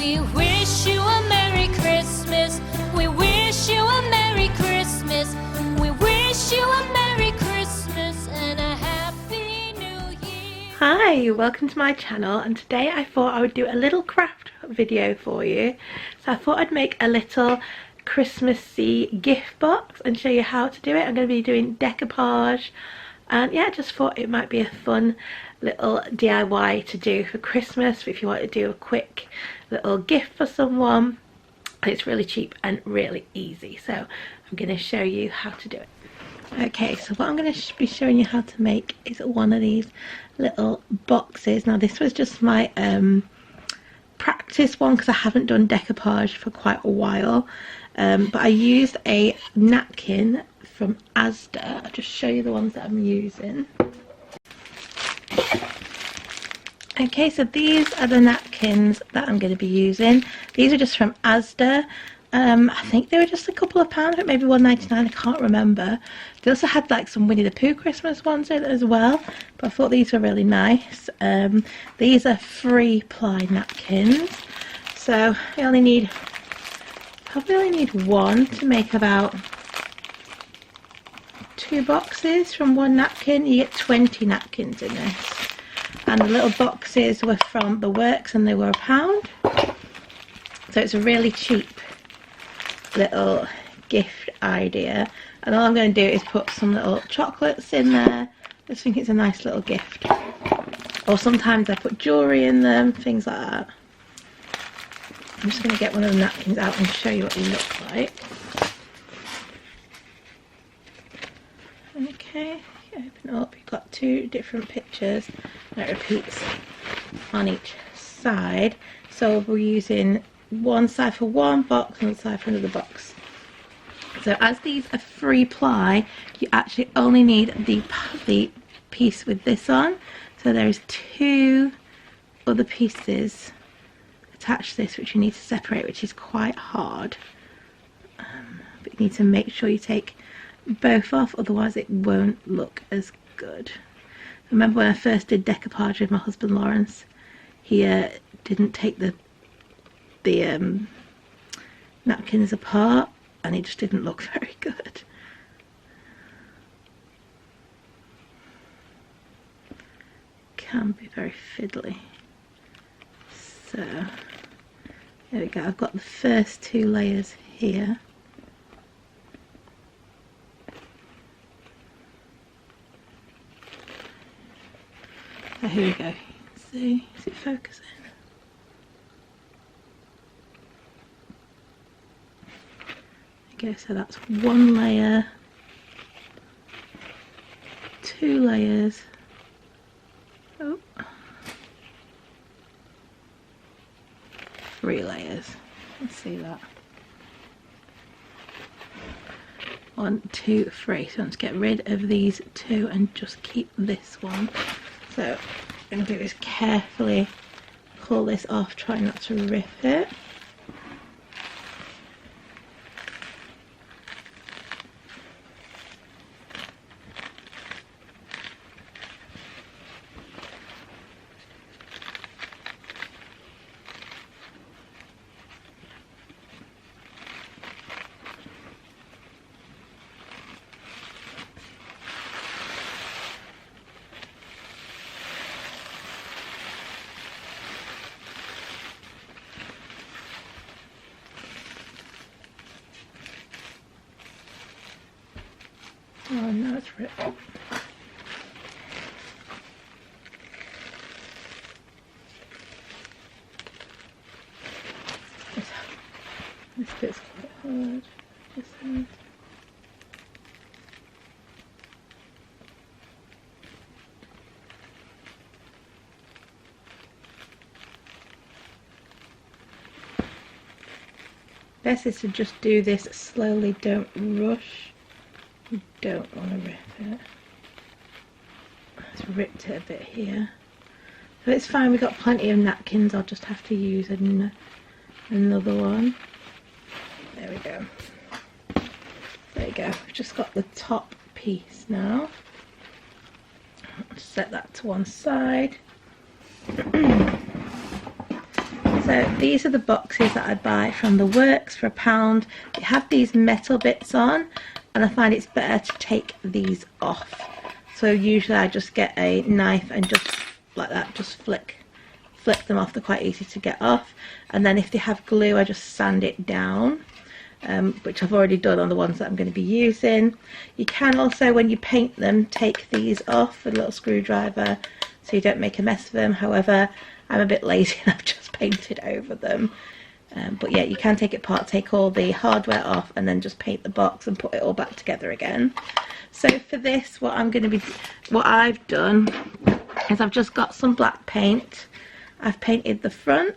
We wish you a Merry Christmas. We wish you a Merry Christmas. We wish you a Merry Christmas and a Happy New Year. Hi, welcome to my channel, and today I thought I would do a little craft video for you. So I thought I'd make a little Christmassy gift box and show you how to do it. I'm going to be doing decoupage, and yeah, just thought it might be a fun little DIY to do for Christmas if you want to do a quick little gift for someone. It's really cheap and really easy, so I'm going to show you how to do it. Okay, so what I'm going to be showing you how to make is one of these little boxes. Now this was just my practice one because I haven't done decoupage for quite a while, but I used a napkin from ASDA. I'll just show you the ones that I'm using. Okay, so these are the napkins that I'm going to be using. These are just from ASDA. I think they were just a couple of pounds, but maybe $1.99, I can't remember. They also had like some Winnie the Pooh Christmas ones in as well, but I thought these were really nice. These are 3-ply napkins, so you probably only need one to make about 2 boxes from one napkin. You get 20 napkins in this. And the little boxes were from the Works and they were £1. So it's a really cheap little gift idea. And all I'm going to do is put some little chocolates in there. I just think it's a nice little gift. Or sometimes I put jewellery in them, things like that. I'm just going to get one of the napkins out and show you what they look like. Okay, open it up. You've got 2 different pictures. And it repeats on each side. So we're using one side for one box and one side for another box. So as these are 3-ply, you actually only need the piece with this on. So there's 2 other pieces attached to this which you need to separate, which is quite hard. But you need to make sure you take both off, otherwise it won't look as good. I remember when I first did decoupage with my husband Lawrence, he didn't take the napkins apart, and it just didn't look very good. Can be very fiddly. So there we go. I've got the first 2 layers here. So here we go. See, is it focusing? Okay, so that's 1 layer, 2 layers, 3 layers. Let's see that. 1, 2, 3. So let's get rid of these 2 and just keep this one. So I'm going to do is carefully pull this off, try not to rip it. Oh no, it's ripped. This bit's quite hard. This side. Best is to just do this slowly, don't rush. You don't want to rip it. It's ripped it a bit here. So it's fine, we've got plenty of napkins, I'll just have to use another one. There we go. There you go, we've just got the top piece now. Set that to one side. So these are the boxes that I buy from the Works for £1. They have these metal bits on, and I find it's better to take these off. So usually I just get a knife and just like that, just flick them off. They're quite easy to get off. And then if they have glue, I just sand it down, which I've already done on the ones that I'm going to be using. You can also, when you paint them, take these off with a little screwdriver so you don't make a mess of them. However, I'm a bit lazy and I've just painted over them. But yeah, you can take it apart, take all the hardware off, and then just paint the box and put it all back together again. So for this, what I've done is I've just got some black paint. I've painted the front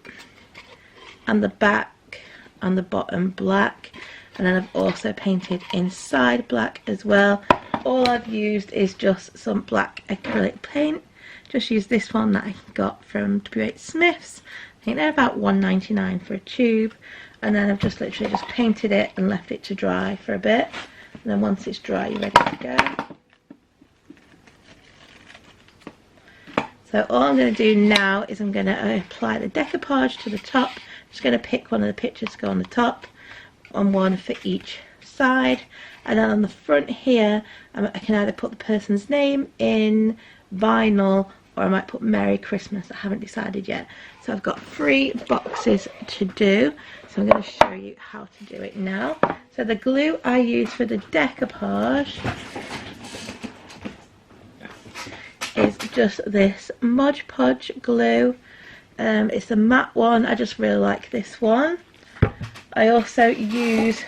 and the back and the bottom black, and then I've also painted inside black as well. All I've used is just some black acrylic paint. Just use this one that I got from WH Smith's. I think they're about £1.99 for a tube, and then I've just literally just painted it and left it to dry for a bit, and then once it's dry you're ready to go. So all I'm going to do now is I'm going to apply the decoupage to the top. I'm just going to pick one of the pictures to go on the top, and one for each side, and then on the front here I can either put the person's name in vinyl, or I might put Merry Christmas. I haven't decided yet. So I've got 3 boxes to do, so I'm going to show you how to do it now. So the glue I use for the decoupage is just this Mod Podge glue. It's the matte one. I just really like this one. I also use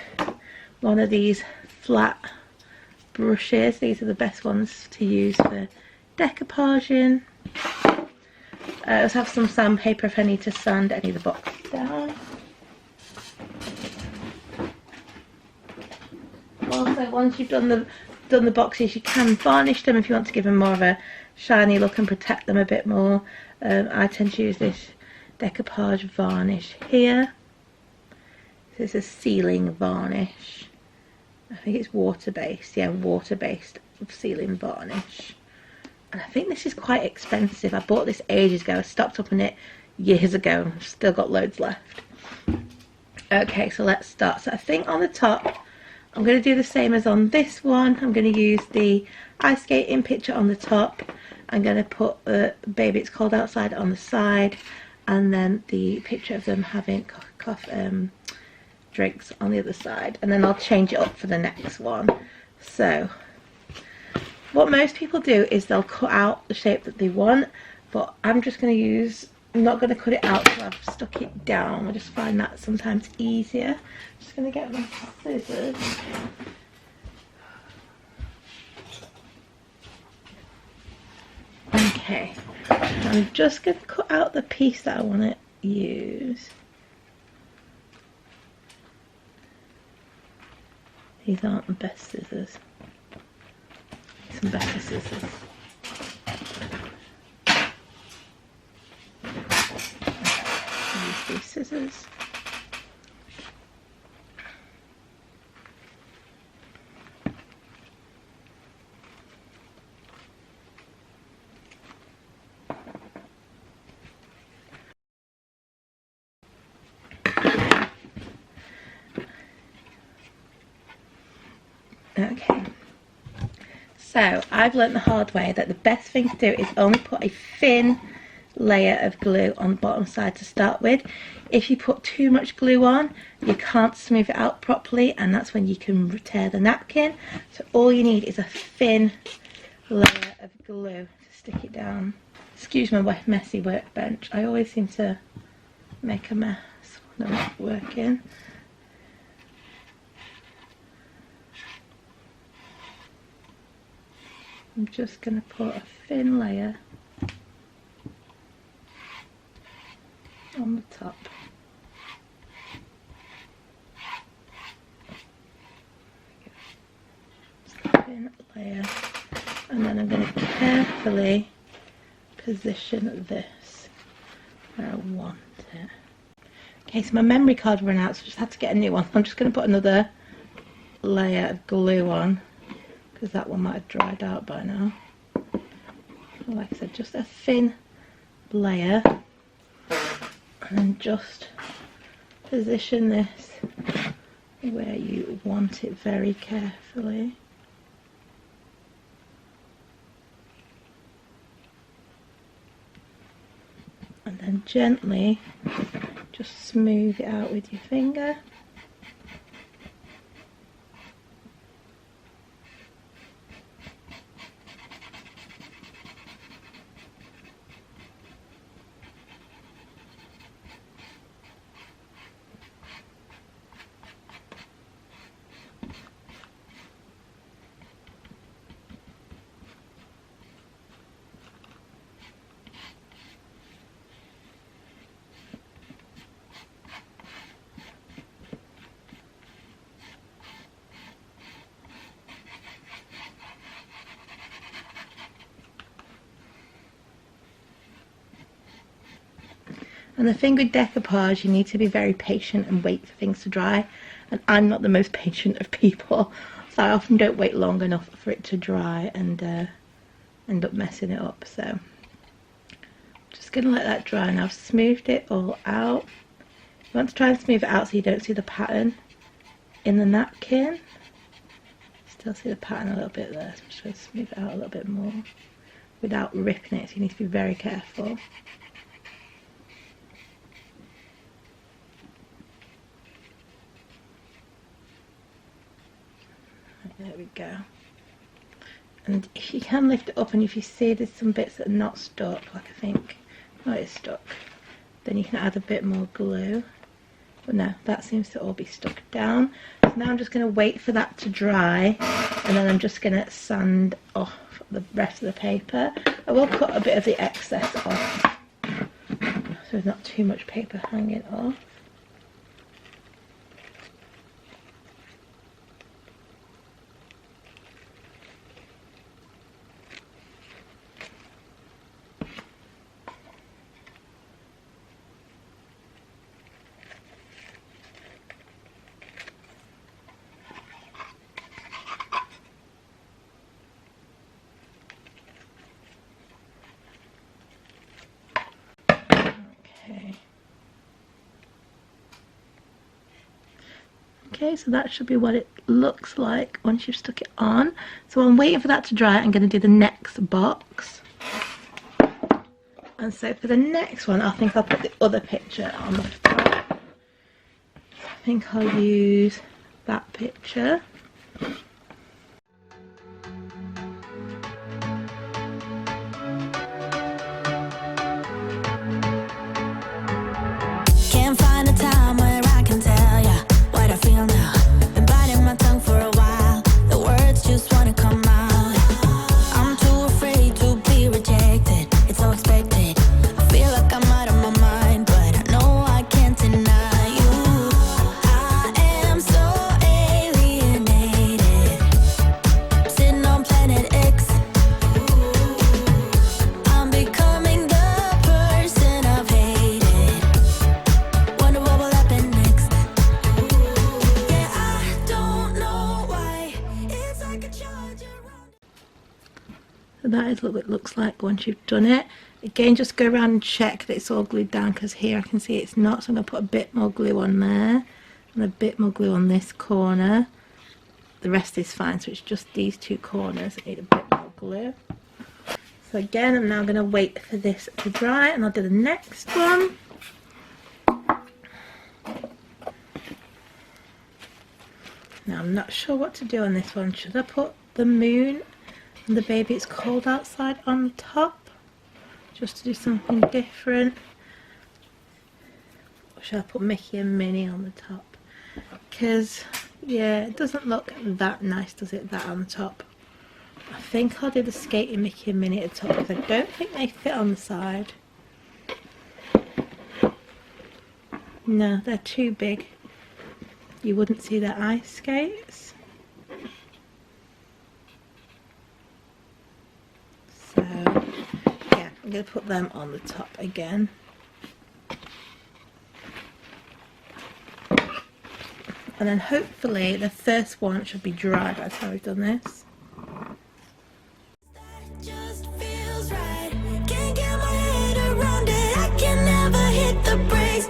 one of these flat brushes. These are the best ones to use for decoupaging. I also have some sandpaper if I need to sand any of the boxes down. Also, once you've done the boxes, you can varnish them if you want to give them more of a shiny look and protect them a bit more. I tend to use this Decoupage varnish here. This is a sealing varnish. I think it's water-based. Yeah, water-based sealing varnish. And I think this is quite expensive. I bought this ages ago. I stocked up on it years ago and I've still got loads left. Okay, so let's start. So I think on the top, I'm going to do the same as on this one. I'm going to use the ice skating picture on the top. I'm going to put Baby It's Cold Outside on the side, and then the picture of them having drinks on the other side, and then I'll change it up for the next one. So what most people do is they'll cut out the shape that they want, but I'm just going to use, I'm not going to cut it out till I've stuck it down. I just find that sometimes easier. I'm just going to get my scissors. Okay, I'm just going to cut out the piece that I want to use. These aren't the best scissors. Some better scissors. Use these scissors. Okay. So I've learnt the hard way that the best thing to do is only put a thin layer of glue on the bottom side to start with. If you put too much glue on, you can't smooth it out properly, and that's when you can tear the napkin. So all you need is a thin layer of glue to stick it down. Excuse my messy workbench. I always seem to make a mess when I'm not working. I'm just going to put a thin layer on the top. Just a thin layer, and then I'm going to carefully position this where I want it. Okay, so my memory card ran out, so I just had to get a new one. I'm just going to put another layer of glue on, because that one might have dried out by now. Like I said, just a thin layer. And then just position this where you want it very carefully. And then gently just smooth it out with your finger. And the thing with decoupage, you need to be very patient and wait for things to dry. And I'm not the most patient of people, so I often don't wait long enough for it to dry and end up messing it up. So I'm just going to let that dry, and I've smoothed it all out. You want to try and smooth it out so you don't see the pattern in the napkin. Still see the pattern a little bit there, so I'm just going to smooth it out a little bit more without ripping it, so you need to be very careful. There we go. And if you can lift it up, and if you see there's some bits that are not stuck, like I think, oh, it's stuck, then you can add a bit more glue. But no, that seems to all be stuck down. So now I'm just going to wait for that to dry, and then I'm just going to sand off the rest of the paper. I will cut a bit of the excess off, so there's not too much paper hanging off. Okay, so that should be what it looks like once you've stuck it on. So I'm waiting for that to dry. I'm going to do the next box. And so for the next one, I think I'll put the other picture on the front. I think I'll use that picture. Can't find a time where I can tell ya what I feel now. Been biting my tongue for a while. The words just wanna come out. I'm too afraid to be rejected. It's so expected. I feel like I'm out of my mind, but I know I can't deny you. I am so alienated. Sitting on planet X. I'm becoming the person I've hated. Wonder what will happen next. Yeah, I don't know why. It's like a charge around. So that is what it looks like once you've done it. Again, just go around and check that it's all glued down, because here I can see it's not. So I'm going to put a bit more glue on there and a bit more glue on this corner. The rest is fine, so it's just these two corners that need a bit more glue. So again, I'm now going to wait for this to dry, and I'll do the next one. Now I'm not sure what to do on this one. Should I put the moon and the baby it's cold outside on the top, just to do something different? Or should I put Mickey and Minnie on the top? Because, yeah, it doesn't look that nice, does it, that on the top? I think I'll do the skating Mickey and Minnie at the top, because I don't think they fit on the side. No, they're too big. You wouldn't see their ice skates. So, yeah, I'm going to put them on the top again. And then hopefully the first one should be dry by the time we've done this. That just feels right. Can't get my head around it. I can never hit the brakes.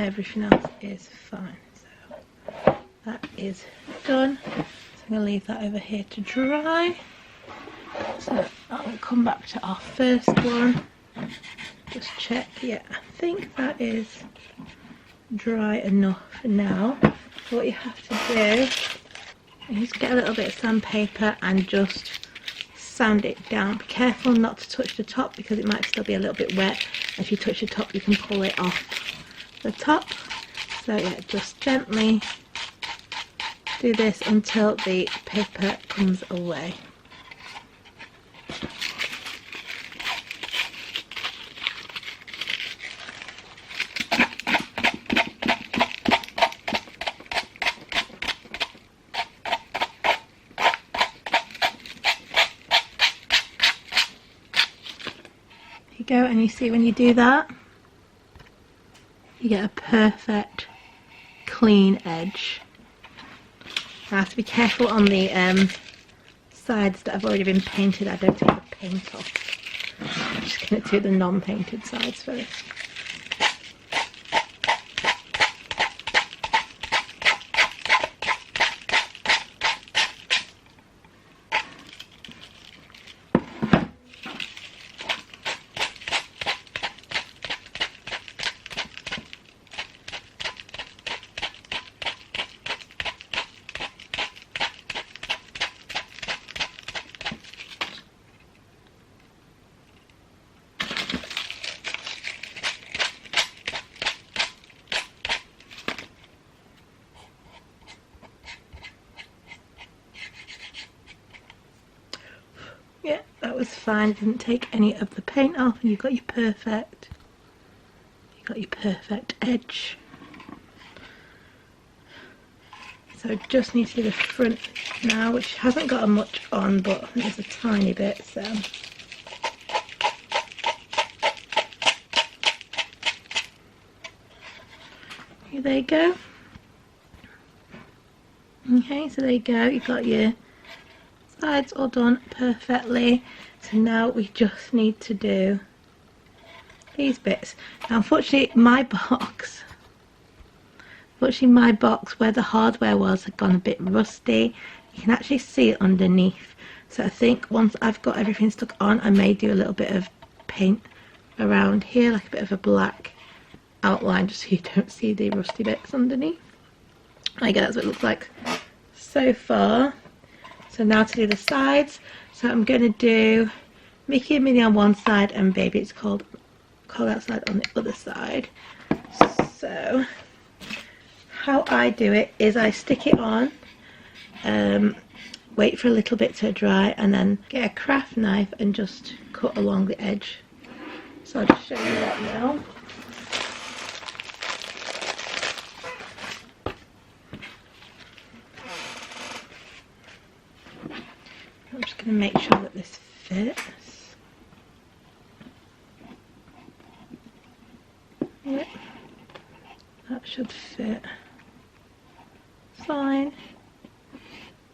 everything else is fine. So that is done. So I'm going to leave that over here to dry. So I'll come back to our first one. Just check. Yeah, I think that is dry enough for now. So what you have to do is get a little bit of sandpaper and just sand it down. Be careful not to touch the top because it might still be a little bit wet. If you touch the top, you can pull it off the top. So yeah, just gently do this until the paper comes away. Go, and you see when you do that you get a perfect clean edge. I have to be careful on the sides that have already been painted. I don't take the paint off. I'm just going to do the non-painted sides first. Yeah, that was fine. Didn't take any of the paint off, and you've got your perfect edge. So just need to do the front now, which hasn't got much on, but there's a tiny bit. So there you go. Okay, so there you go. You've got your sides all done perfectly. So now we just need to do these bits. Now unfortunately my box where the hardware was had gone a bit rusty. You can actually see it underneath. So I think once I've got everything stuck on, I may do a little bit of paint around here, like a bit of a black outline, just so you don't see the rusty bits underneath. I guess that's what it looks like so far. So now to do the sides. So I'm going to do Mickey and Minnie on one side and Baby It's Cold Outside on the other side. So how I do it is I stick it on, wait for a little bit to dry, and then get a craft knife and just cut along the edge. So I'll just show you that now. I'm just going to make sure that this fits. Yep, that should fit fine.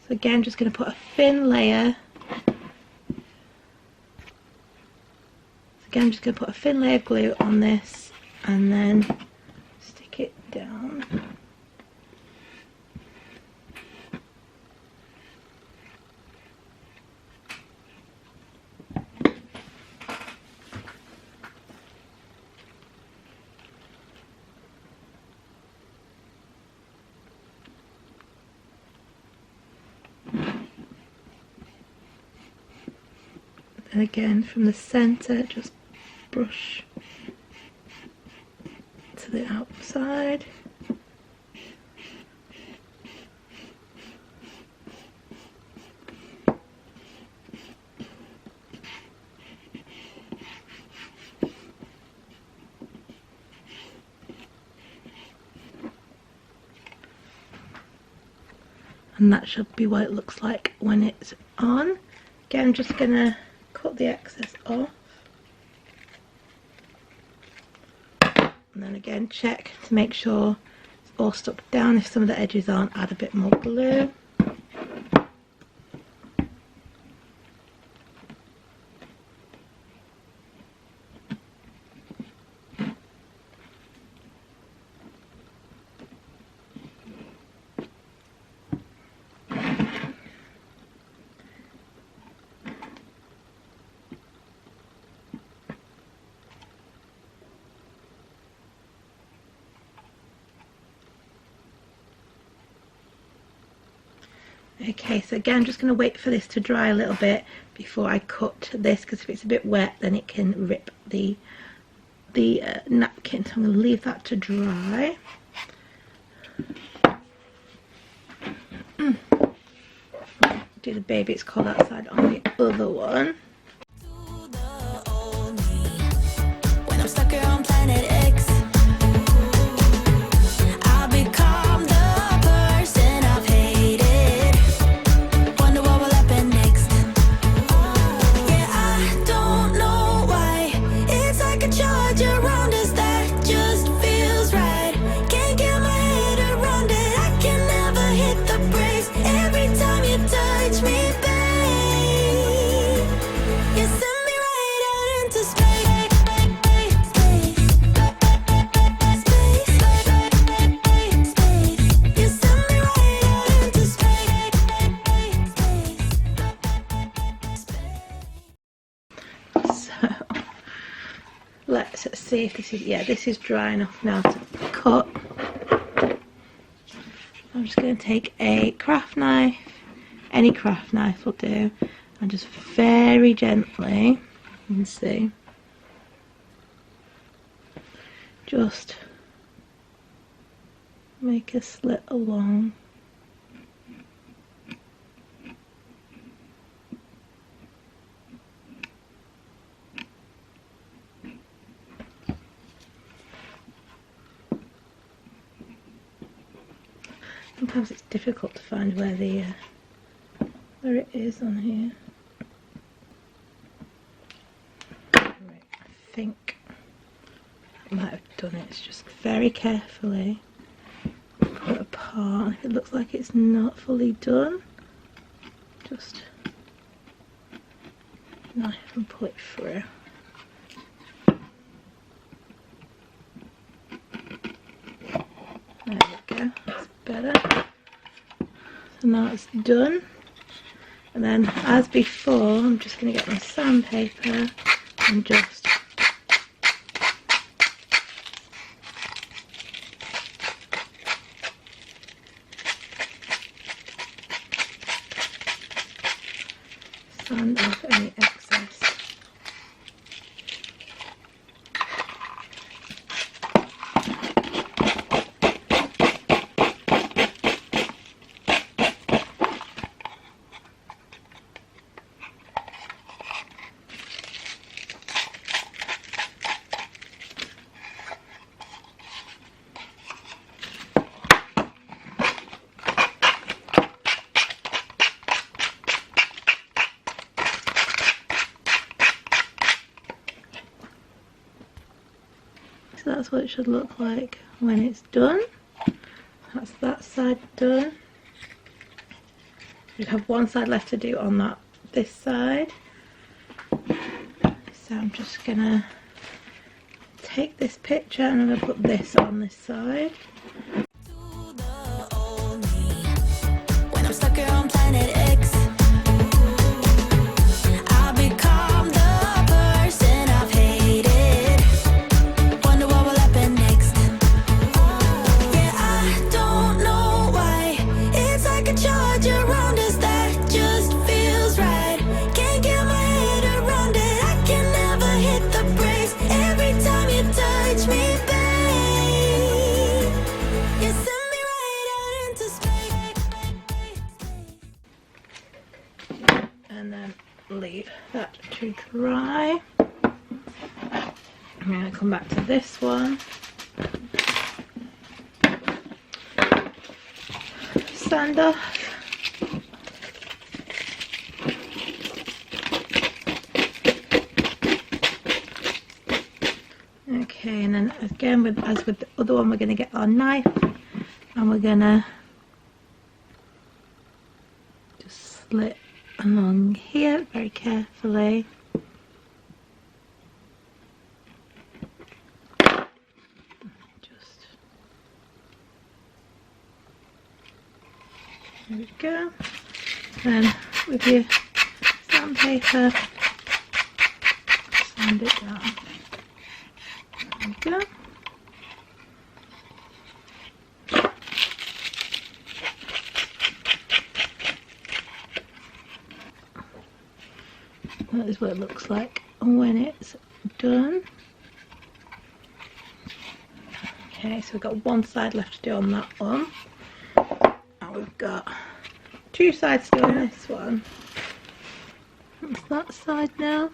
So again, I'm just going to put a thin layer. Again, I'm just going to put a thin layer of glue on this and then stick it down. And again, from the centre, just brush to the outside. And that should be what it looks like when it's on. Again, I'm just going to cut the excess off. And then again, check to make sure it's all stuck down. If some of the edges aren't, add a bit more glue. Okay, so again, I'm just going to wait for this to dry a little bit before I cut this, because if it's a bit wet then it can rip the napkin. So I'm going to leave that to dry. Do the baby it's cold outside on the other one. When I'm stuck here on planet X, I'll become the person I've hated. Wonder what will happen next. Yeah, I don't know why. It's like a charge around us that just feels right. Can't get my head around it. I can never hit the brakes. Every time you touch me, babe, you send me right out into space. You send me right out into space. So let's see if this is, yeah, this is dry enough now to cut. I'm just going to take a craft knife, any craft knife will do, and just very gently, you can see, just make a slit along. Sometimes it's difficult to find where the where it is on here. Right, I think I might have done it. It's just very carefully pull it apart. If it looks like it's not fully done, just knife and pull it through. There we go, that's better. So now it's done. And then, as before, I'm just going to get my sandpaper and just sand off any excess. So that's what it should look like when it's done. That's that side done. We have one side left to do on this side. So I'm just gonna take this picture and I'm gonna put this on this side. When I'm stuck here on planet X, I'll become the person I've hated. Wonder what will happen next. Yeah, I don't know why. It's like a charge around us that just feels right. Can't get my head around it. I can never hit the brakes. Every time you touch me, babe, you send me right out into space. And then leave that to dry. I'm going to come back to this one. Sand off. Okay, and then again, as with the other one, we're going to get our knife and we're going to just slit along here very carefully. Just there we go. Then with your sandpaper, sand it down. There we go. That is what it looks like when it's done. Okay, so we've got one side left to do on that one. And we've got two sides to do on this one. That's that side now.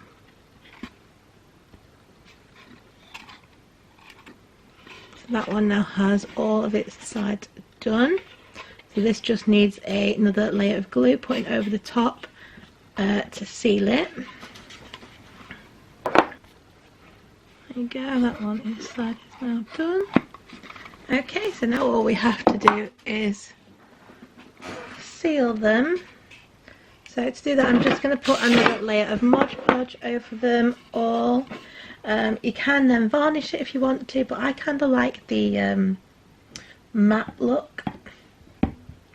So that one now has all of its sides done. So this just needs another layer of glue putting over the top to seal it. There you go, that one inside is now done. Okay, so now all we have to do is seal them. So to do that, I'm just going to put another layer of Mod Podge over them all. You can then varnish it if you want to, but I kind of like the matte look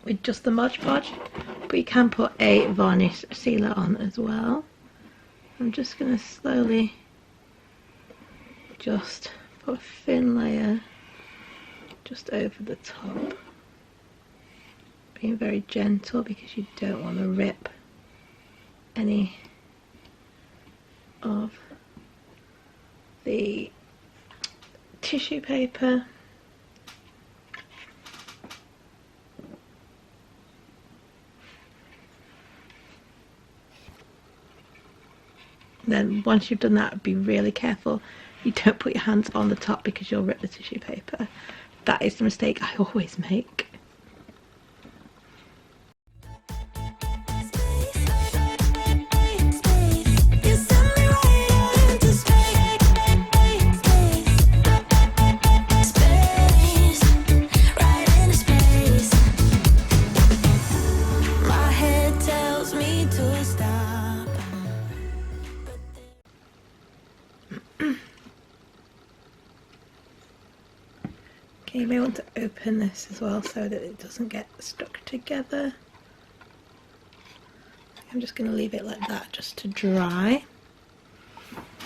with just the Mod Podge. But you can put a varnish sealer on as well. I'm just going to slowly just put a thin layer just over the top. Being very gentle because you don't want to rip any of the tissue paper. Then once you've done that, be really careful you don't put your hands on the top because you'll rip the tissue paper. That is the mistake I always make. Okay, you may want to open this as well so that it doesn't get stuck together. I'm just going to leave it like that just to dry.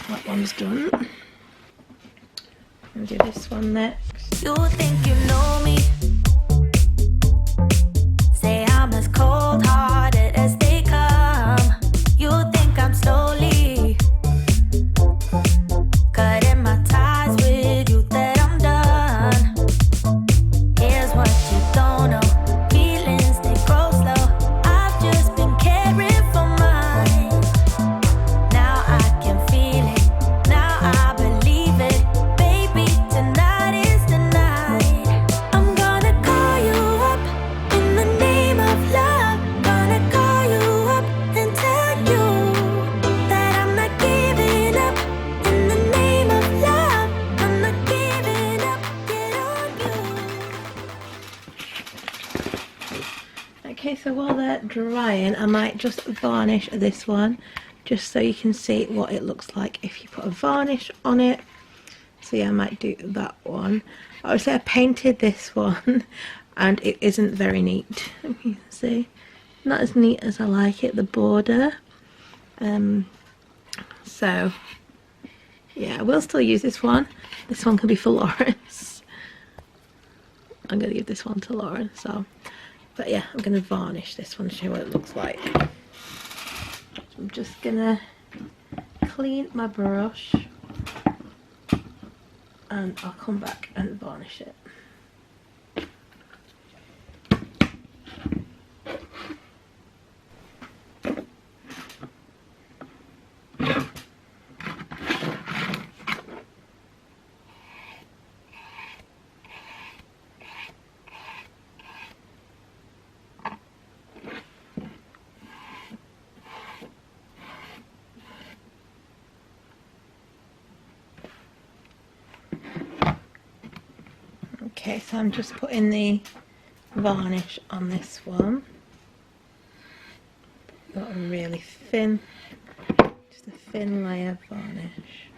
That one's done. I'll do this one next. You think you know me? Say I'm as cold-hearted as they come. You think I'm slowly cutting my ties with you, that I'm done. Here's what you don't know. Feelings, they grow slow. I've just been caring for mine. Now I can feel it. Now I believe it. Baby, tonight is the night. I'm gonna call you up in the name of love. Gonna call you up and tell you that I'm not giving up. In the name of love, I'm not giving up. Get on you. Okay, so while they're drying, I might just varnish this one just so you can see what it looks like if you put a varnish on it. So yeah, I might do that one. I would say I painted this one and it isn't very neat. You can see, not as neat as I like it, the border. So yeah, I will still use this one. This one can be for Lawrence. I'm going to give this one to Lawrence. So, but yeah, I'm going to varnish this one to show what it looks like. So I'm just going to clean my brush and I'll come back and varnish it. Okay, so I'm just putting the varnish on this one. Got a really thin, just a thin layer of varnish.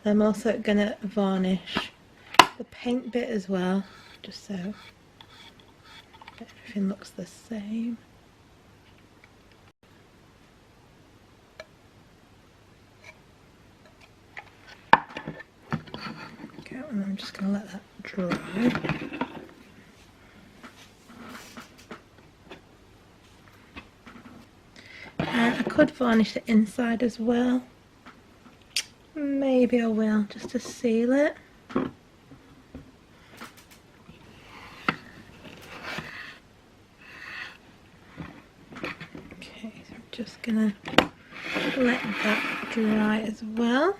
I'm also going to varnish the paint bit as well, just so everything looks the same. and I'm just going to let that dry. And I could varnish the inside as well. Maybe I will, just to seal it. Okay, so I'm just going to let that dry as well.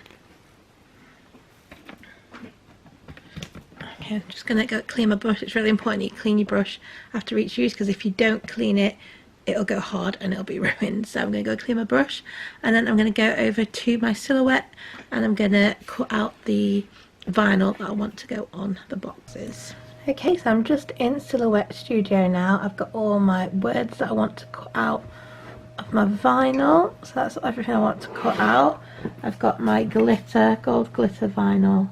Okay, I'm just going to go clean my brush. It's really important you clean your brush after each use, because if you don't clean it, it'll go hard and it'll be ruined. So I'm going to go clean my brush, and then I'm going to go over to my silhouette and I'm going to cut out the vinyl that I want to go on the boxes. Okay, so I'm just in Silhouette Studio now. I've got all my words that I want to cut out of my vinyl, so that's everything I want to cut out. I've got my glitter, gold glitter vinyl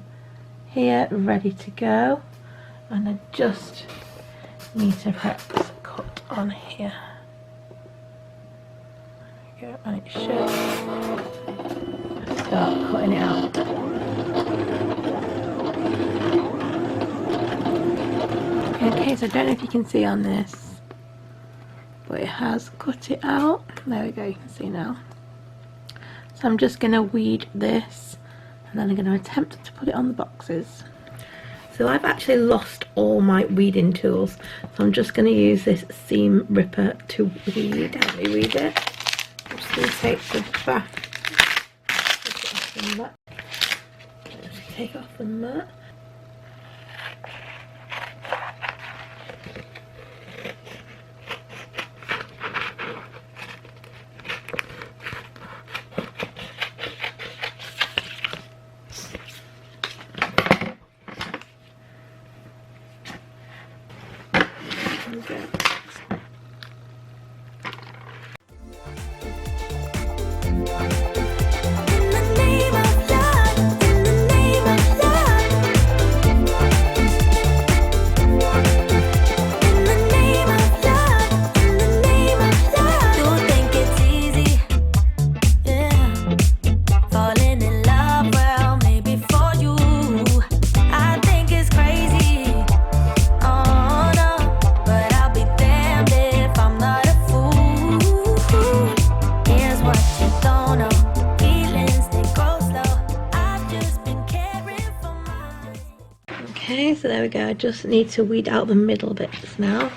here ready to go, and I just need to press cut on here. There we go, and it should start cutting it out. Okay, so I don't know if you can see on this, but it has cut it out. There we go, you can see now. So I'm just going to weed this, and then I'm going to attempt to put it on the boxes. So I've actually lost all my weeding tools, so I'm just going to use this seam ripper to weed. Let me weed it. I'm just going to take the back, take it off the mat. Okay, so there we go. I just need to weed out the middle bits now.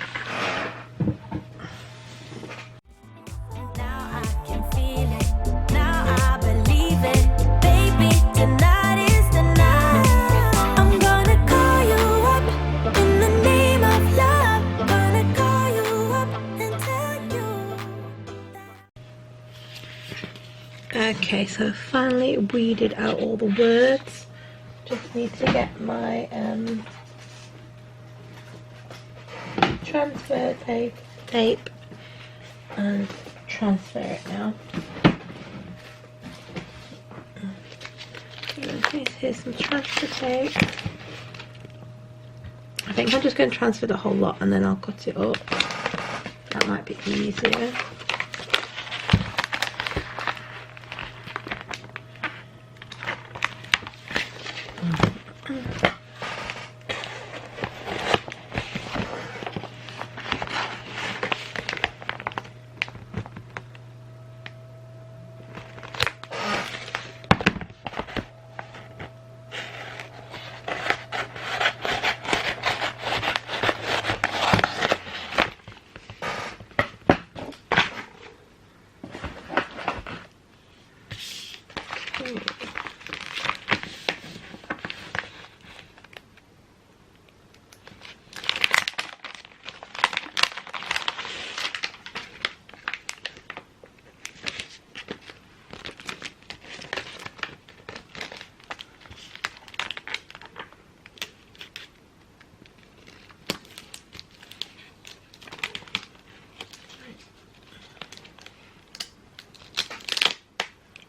Okay, so I've finally weeded out all the words. Just need to get my transfer tape and transfer it now. Here's some transfer tape. I think I'm just going to transfer the whole lot and then I'll cut it up. That might be easier.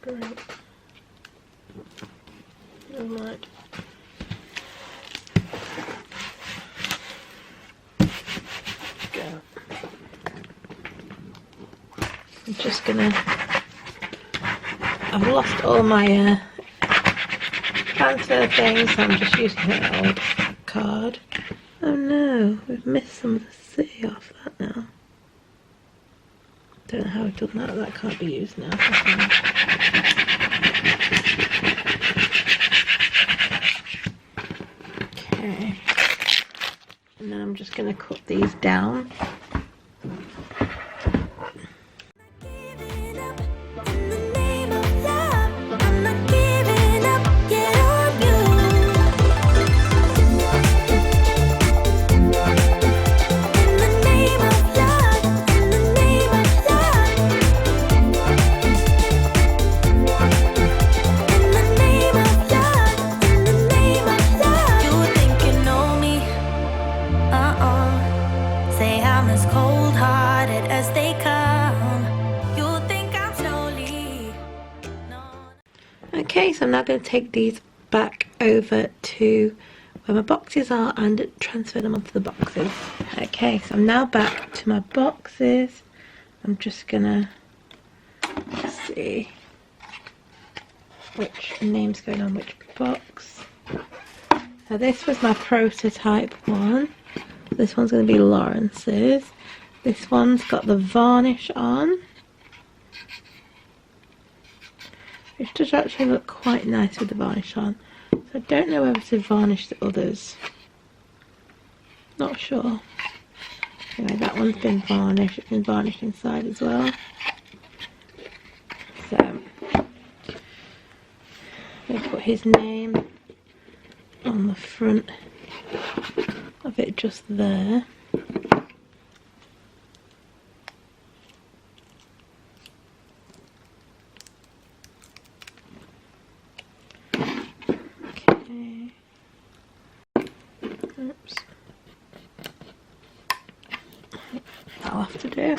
Great. Alright. Go. I'm just gonna. I've lost all my transfer things, so I'm just using her old card. Oh no, we've missed some of the city off that now. Don't know how I've done that. That can't be used now. Okay. And then I'm just going to cut these down. Okay, so I'm now going to take these back over to where my boxes are and transfer them onto the boxes. Okay, so I'm now back to my boxes. I'm just going to see which name's going on which box. So this was my prototype one. This one's going to be Lawrence's. This one's got the varnish on. It does actually look quite nice with the varnish on. So I don't know whether to varnish the others. Not sure. Anyway, that one's been varnished. It's been varnished inside as well. So I'm going to put his name on the front of it just there. Oops. That'll have to do.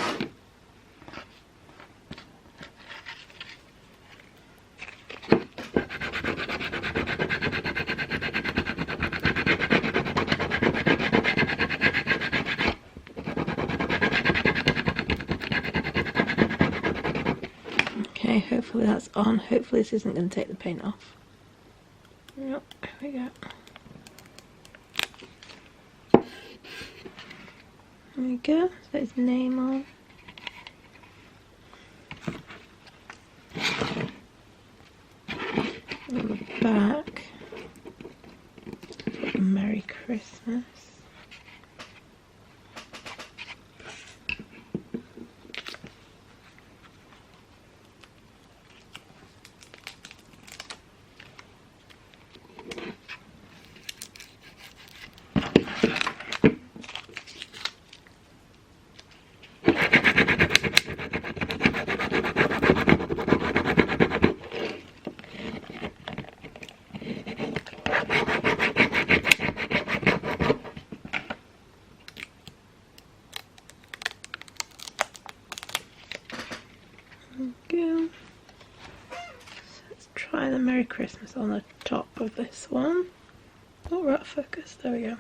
Okay, hopefully that's on. Hopefully this isn't going to take the paint off. Yep, here we go. There we go, so his name on. On the back, Merry Christmas. Go. So let's try the Merry Christmas on the top of this one. Oh, we're out of focus. There we go.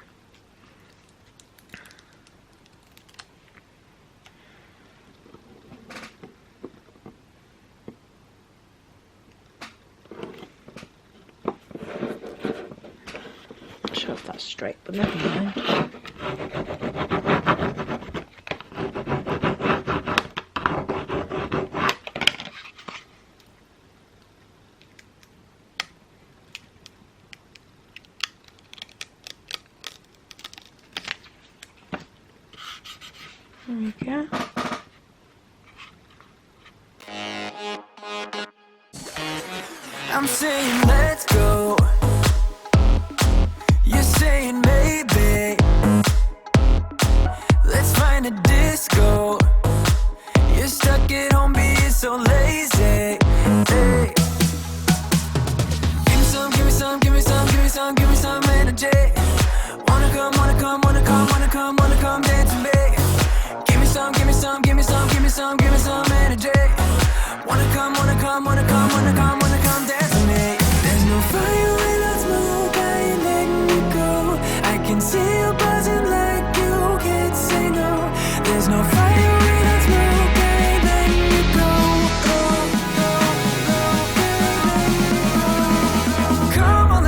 Not sure if that's straight, but never mind. There we go. I'm saying let's go. You're saying maybe. Let's find a disco. You're stuck at home being so lazy. Hey. Give me some, give me some, give me some, give me some, give me some energy. Wanna come, wanna come, wanna come, wanna come, wanna come dance with me. Give me some, give me some, give me some, give me some, give me some energy. Wanna come, wanna come, wanna come, wanna come, wanna come dance with me. There's no fire without smoke, I ain't letting you go. I can see you buzzing like you can't say no. There's no fire without smoke, I ain't letting you go. Come on,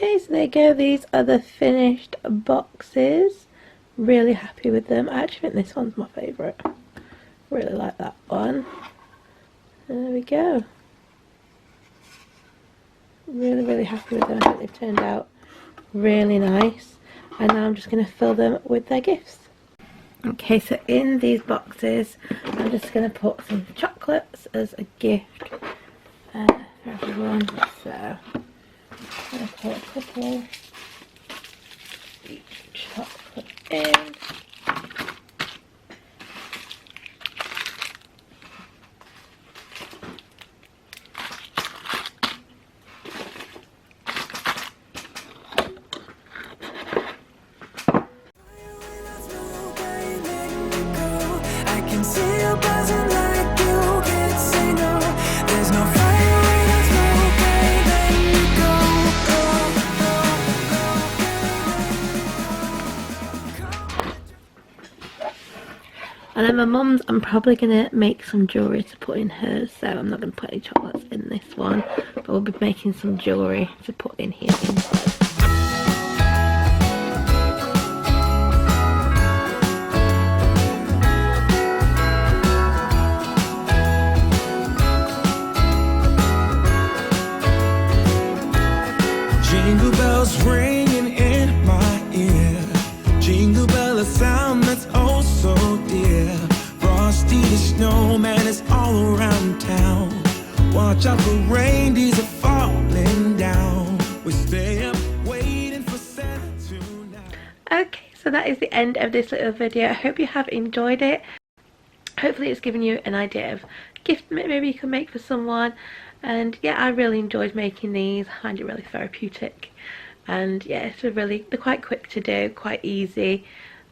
Okay, so there you go. These are the finished boxes. Really happy with them. I actually think this one's my favourite. Really like that one. There we go. Really happy with them. I think they've turned out really nice. And now I'm just going to fill them with their gifts. Okay, so in these boxes I'm just going to put some chocolates as a gift for everyone. So I'm going to put a couple each chocolate in. And then my mum's, I'm probably going to make some jewellery to put in hers, so I'm not going to put any chocolates in this one, but we'll be making some jewellery to put in here instead. Jingle bells ringing in my ear. Jingle bell, a sound that's oh so dear. Frosty the snowman is all around town. Watch out for reindeers are falling down. We stay up waiting for Santa tonight. Okay, so that is the end of this little video. I hope you have enjoyed it. Hopefully it's given you an idea of gift maybe you can make for someone. And yeah, I really enjoyed making these. I find it really therapeutic. And yeah, they're quite quick to do, quite easy,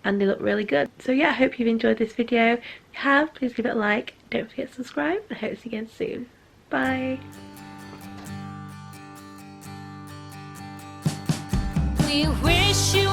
and they look really good. So yeah, I hope you've enjoyed this video. If you have, please give it a like. Don't forget to subscribe, and I hope to see you again soon. Bye. We wish you